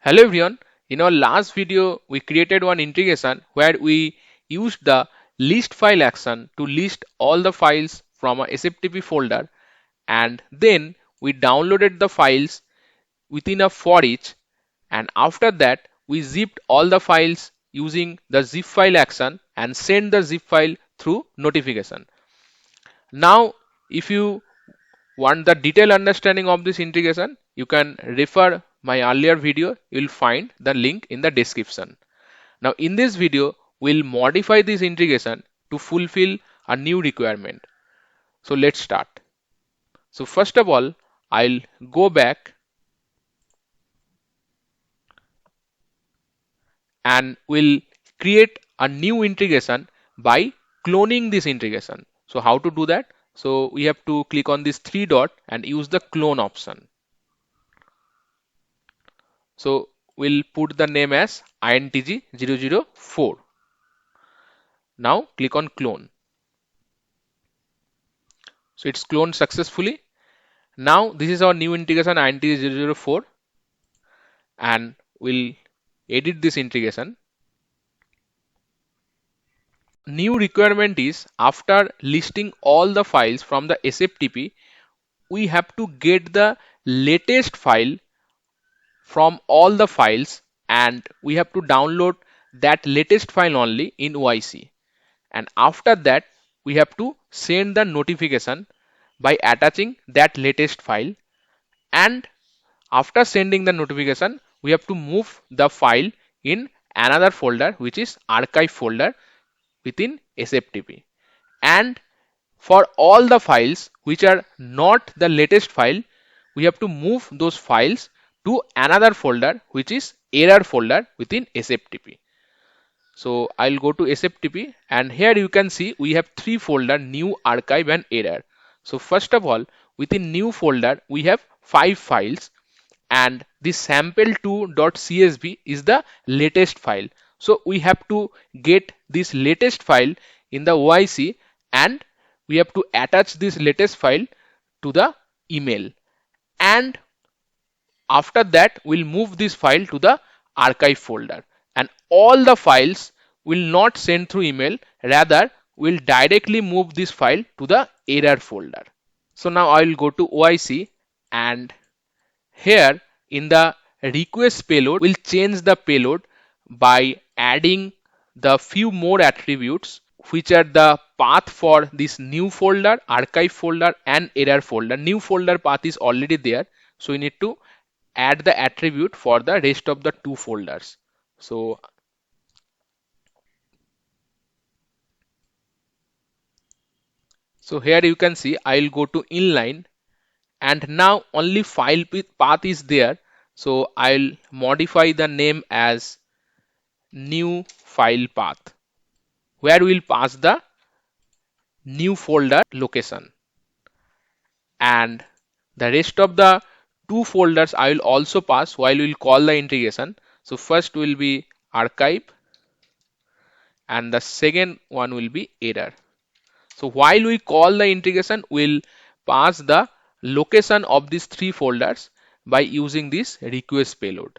Hello everyone. In our last video, we created one integration where we used the list file action to list all the files from a SFTP folder, and then we downloaded the files within a for each, and after that we zipped all the files using the zip file action and send the zip file through notification. Now if you want the detailed understanding of this integration, you can refer my earlier video. You will find the link in the description. Now in this video, we'll modify this integration to fulfill a new requirement. So let's start. So first of all, I'll go back and we'll create a new integration by cloning this integration. So how to do that? So we have to click on this three dot and use the clone option. So we'll put the name as intg004. Now click on clone. So it's cloned successfully. Now this is our new integration intg004, and we'll edit this integration. New requirement is after listing all the files from the SFTP, we have to get the latest file from all the files, and we have to download that latest file only in OIC. And after that we have to send the notification by attaching that latest file, and after sending the notification we have to move the file in another folder, which is archive folder within SFTP. And for all the files which are not the latest file, we have to move those files to another folder, which is error folder within SFTP. So I'll go to SFTP, and here you can see we have three folder: new, archive and error. So first of all, within new folder we have 5 files, and this sample2.csv is the latest file. So we have to get this latest file in the OIC, and we have to attach this latest file to the email, and after that we'll move this file to the archive folder, and all the files will not send through email, rather we'll directly move this file to the error folder. So now I will go to OIC, and here in the request payload we'll change the payload by adding the few more attributes, which are the path for this new folder, archive folder and error folder. New folder path is already there, so we need to add the attribute for the rest of the two folders. So here you can see I'll go to inline, and now only file path is there, so I'll modify the name as new file path, where we'll pass the new folder location, and the rest of the two folders I will also pass while we'll call the integration. So first will be archive and the second one will be error. So while we call the integration, we'll pass the location of these three folders by using this request payload.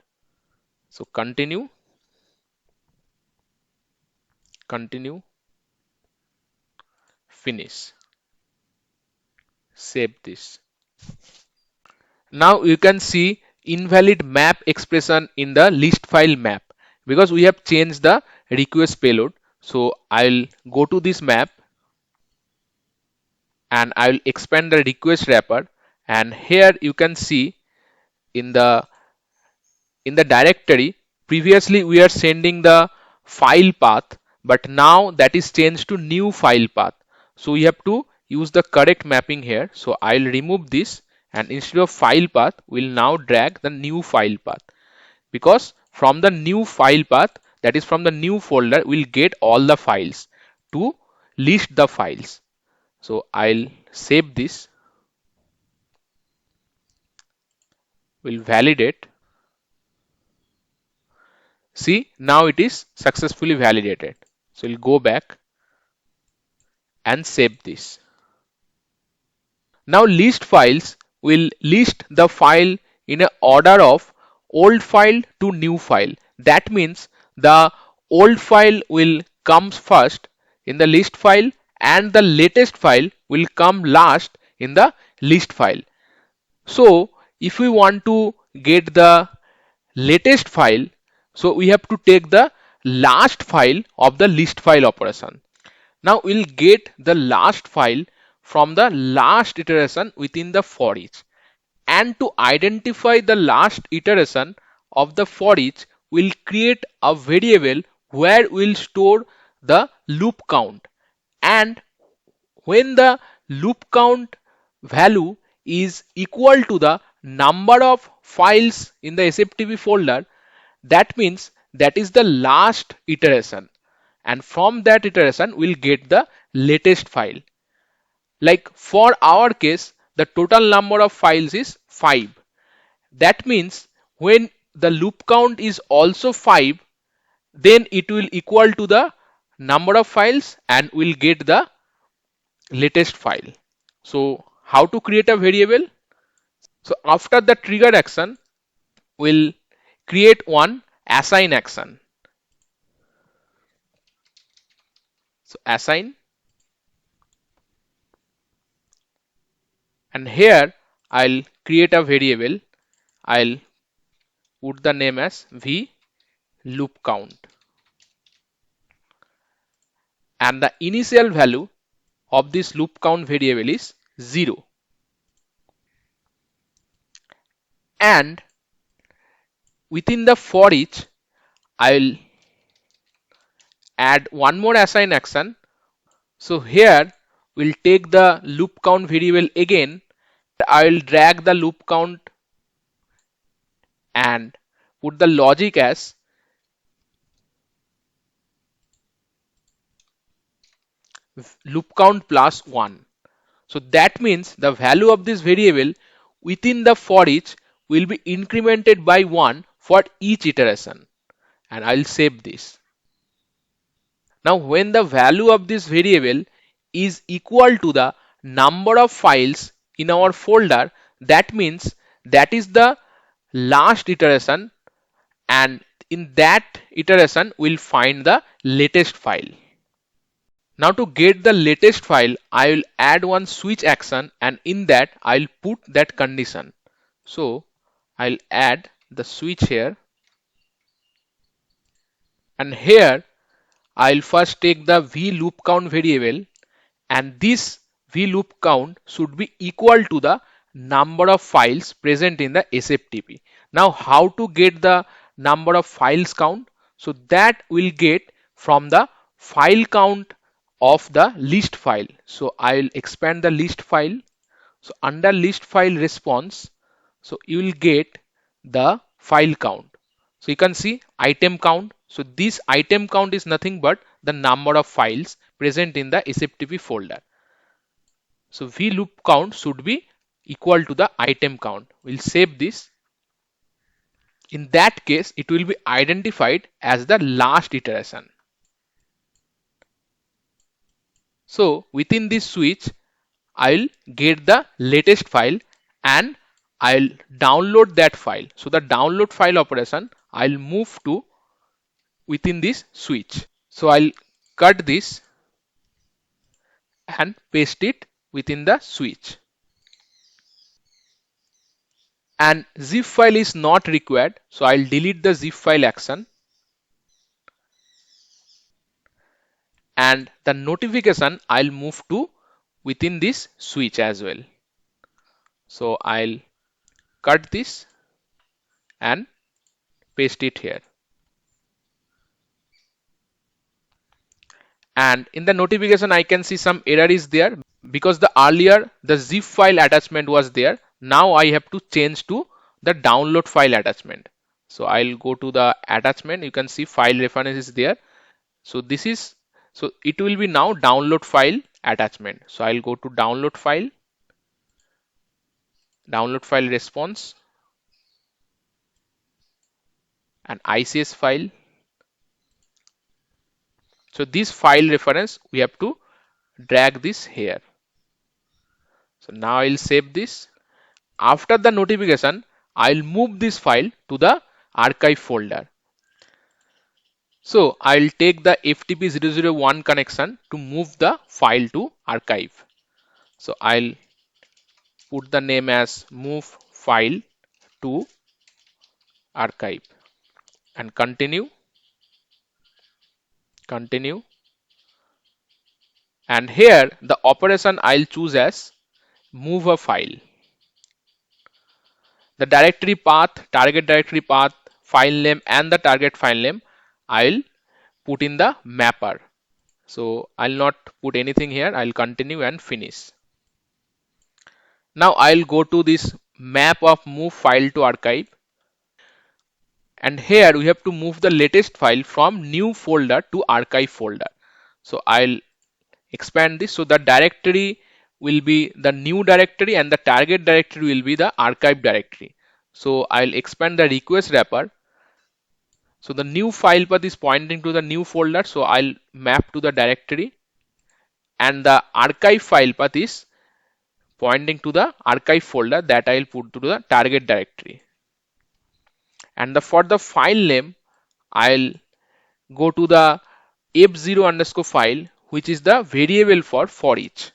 So continue, continue, finish, save this. Now you can see invalid map expression in the list file map because we have changed the request payload. So I'll go to this map and I'll expand the request wrapper, and here you can see in the directory, previously we are sending the file path, but now that is changed to new file path. So we have to use the correct mapping here. So I'll remove this, and instead of file path we'll now drag the new file path, because from the new file path, that is from the new folder, we'll get all the files to list the files. So I'll save this, we'll validate. See, now it is successfully validated. So we'll go back and save this. Now list files will list the file in a order of old file to new file. That means the old file will come first in the list file and the latest file will come last in the list file. So if we want to get the latest file, so we have to take the last file of the list file operation. Now we'll get the last file from the last iteration within the for each. And to identify the last iteration of the for each, we'll create a variable where we'll store the loop count. And when the loop count value is equal to the number of files in the SFTP folder, that means that is the last iteration, and from that iteration we'll get the latest file. Like for our case, the total number of files is 5. That means when the loop count is also 5, then it will equal to the number of files and we'll get the latest file. So how to create a variable? So after the trigger action, we'll create one assign action. So assign, and here I'll create a variable. I'll put the name as v loop count, and the initial value of this loop count variable is 0. And within the for each, I'll add one more assign action. So here we'll take the loop count variable again. I'll drag the loop count and put the logic as loop count plus 1. So that means the value of this variable within the for each will be incremented by 1 for each iteration. And I'll save this. Now when the value of this variable is equal to the number of files in our folder, that means that is the last iteration, and in that iteration we'll find the latest file. Now to get the latest file, I will add one switch action, and in that I'll put that condition. So I'll add the switch here, and here I'll first take the v loop count variable, and this v loop count should be equal to the number of files present in the SFTP. Now how to get the number of files count? So that we'll get from the file count of the list file. So I'll expand the list file. So under list file response, so you will get the file count. So you can see item count. So this item count is nothing but the number of files present in the SFTP folder. So v loop count should be equal to the item count. We'll save this. In that case, it will be identified as the last iteration. So within this switch, I'll get the latest file and I'll download that file. So the download file operation, I'll move to within this switch. So I'll cut this and paste it within the switch. And zip file is not required, so I'll delete the zip file action. And the notification I'll move to within this switch as well. So I'll cut this and paste it here. And in the notification I can see some error is there because the earlier the zip file attachment was there. Now I have to change to the download file attachment. So I'll go to the attachment. You can see file reference is there. So this is, so it will be now download file attachment. So I'll go to download file response, and ICS file. So this file reference we have to drag this here. So now I'll save this. After the notification, I'll move this file to the archive folder. So I'll take the FTP 001 connection to move the file to archive. So I'll put the name as move file to archive and continue. And here the operation I'll choose as move a file. The directory path, target directory path, file name and the target file name I'll put in the mapper. So I'll not put anything here. I'll continue and finish. Now I'll go to this map of move file to archive. And here we have to move the latest file from new folder to archive folder. So I'll expand this. So the directory will be the new directory and the target directory will be the archive directory. So I'll expand the request wrapper. So the new file path is pointing to the new folder. So I'll map to the directory, and the archive file path is pointing to the archive folder that I'll put to the target directory. And for the file name, I'll go to the f0 underscore file, which is the variable for each.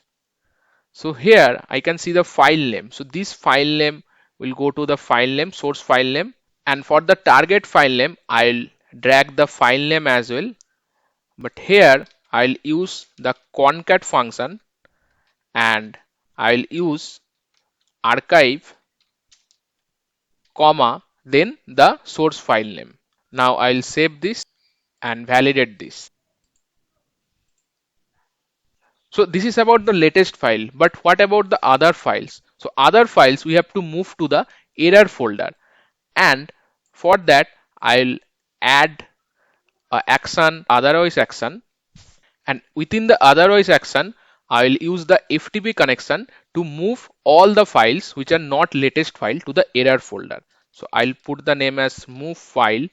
So here I can see the file name. So this file name will go to the file name, source file name. And for the target file name, I'll drag the file name as well. But here I'll use the concat function and I'll use archive, comma, then the source file name. Now I'll save this and validate this. So this is about the latest file, but what about the other files? So other files we have to move to the error folder, and for that I'll add a action, otherwise action, and within the otherwise action I'll use the FTP connection to move all the files which are not latest file to the error folder. So I'll put the name as move file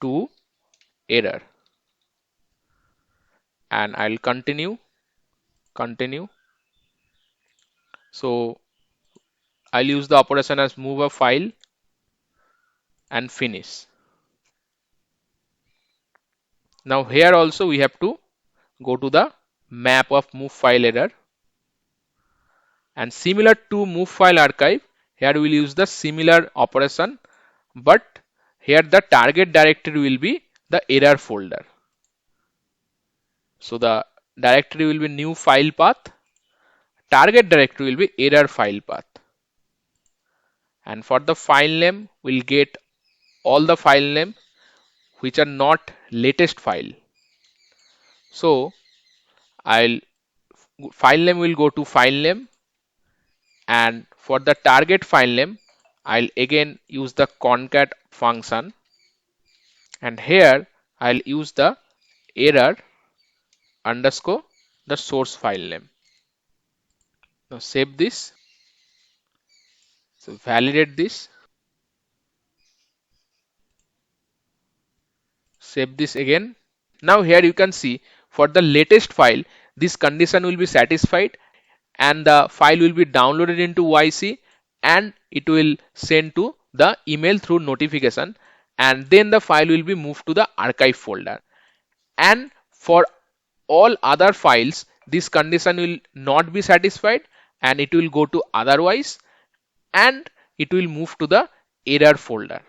to error and I'll continue. So I'll use the operation as move a file and finish. Now here also we have to go to the map of move file error, and similar to move file archive, here we will use the similar operation, but here the target directory will be the error folder. So the directory will be new file path, target directory will be error file path, and for the file name we'll get all the file name which are not latest file. So I'll file name will go to file name, and for the target file name I'll again use the concat function, and here I'll use the error underscore the source file name. Now save this, so validate this, save this again. Now here you can see for the latest file this condition will be satisfied and the file will be downloaded into OIC and it will send to the email through notification, and then the file will be moved to the archive folder. And for all other files this condition will not be satisfied and it will go to otherwise and it will move to the error folder.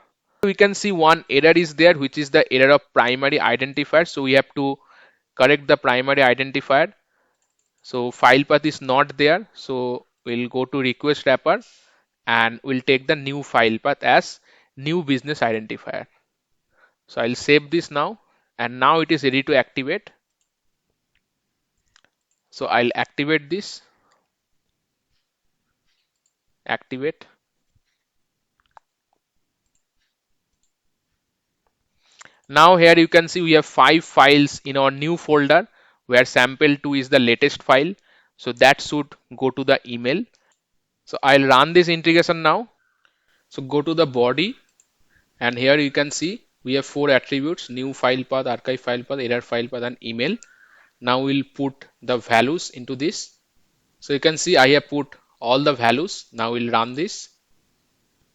We can see one error is there, which is the error of primary identifier. So we have to correct the primary identifier. So file path is not there, so we'll go to request wrapper and we'll take the new file path as new business identifier. So I'll save this now, and now it is ready to activate. So I'll activate this, activate. Now here you can see we have 5 files in our new folder where sample2 is the latest file. So that should go to the email. So I'll run this integration now. So go to the body, and here you can see we have 4 attributes: new file path, archive file path, error file path, and email. Now we'll put the values into this. So you can see I have put all the values. Now we'll run this.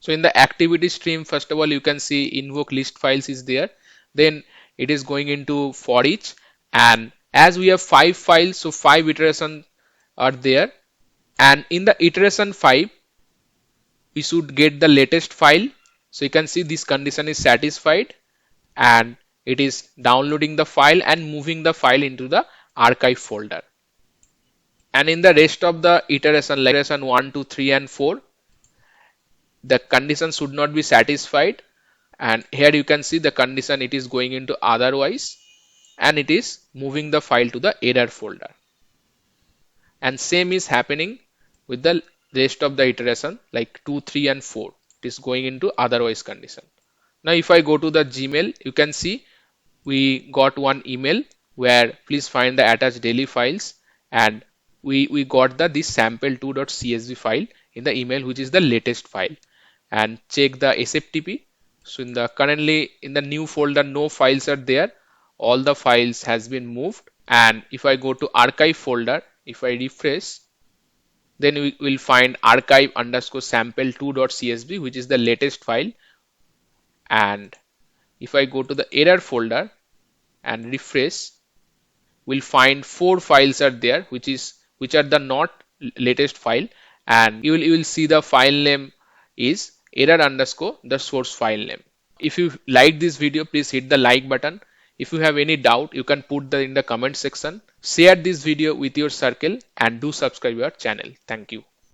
So in the activity stream, first of all, you can see invoke list files is there. Then it is going into for each. And as we have 5 files, so 5 iterations are there. And in the iteration 5, we should get the latest file. So you can see this condition is satisfied and it is downloading the file and moving the file into the archive folder. And in the rest of the iteration, like iteration 1, 2, 3, and 4, the condition should not be satisfied. And here you can see the condition, it is going into otherwise and it is moving the file to the error folder. And same is happening with the rest of the iteration like 2, 3, and 4. It is going into otherwise condition. Now if I go to the Gmail, you can see we got one email where please find the attached daily files, and we got the this sample2.csv file in the email, which is the latest file. And check the SFTP. So in the currently in the new folder, no files are there. All the files has been moved. And if I go to archive folder, if I refresh, then we will find archive underscore sample2.csv, which is the latest file. And if I go to the error folder and refresh, we'll find 4 files are there, which are the not latest file. And you will see the file name is error underscore the source file name. If you like this video, please hit the like button. If you have any doubt, you can put that in the comment section. Share this video with your circle and do subscribe our channel. Thank you.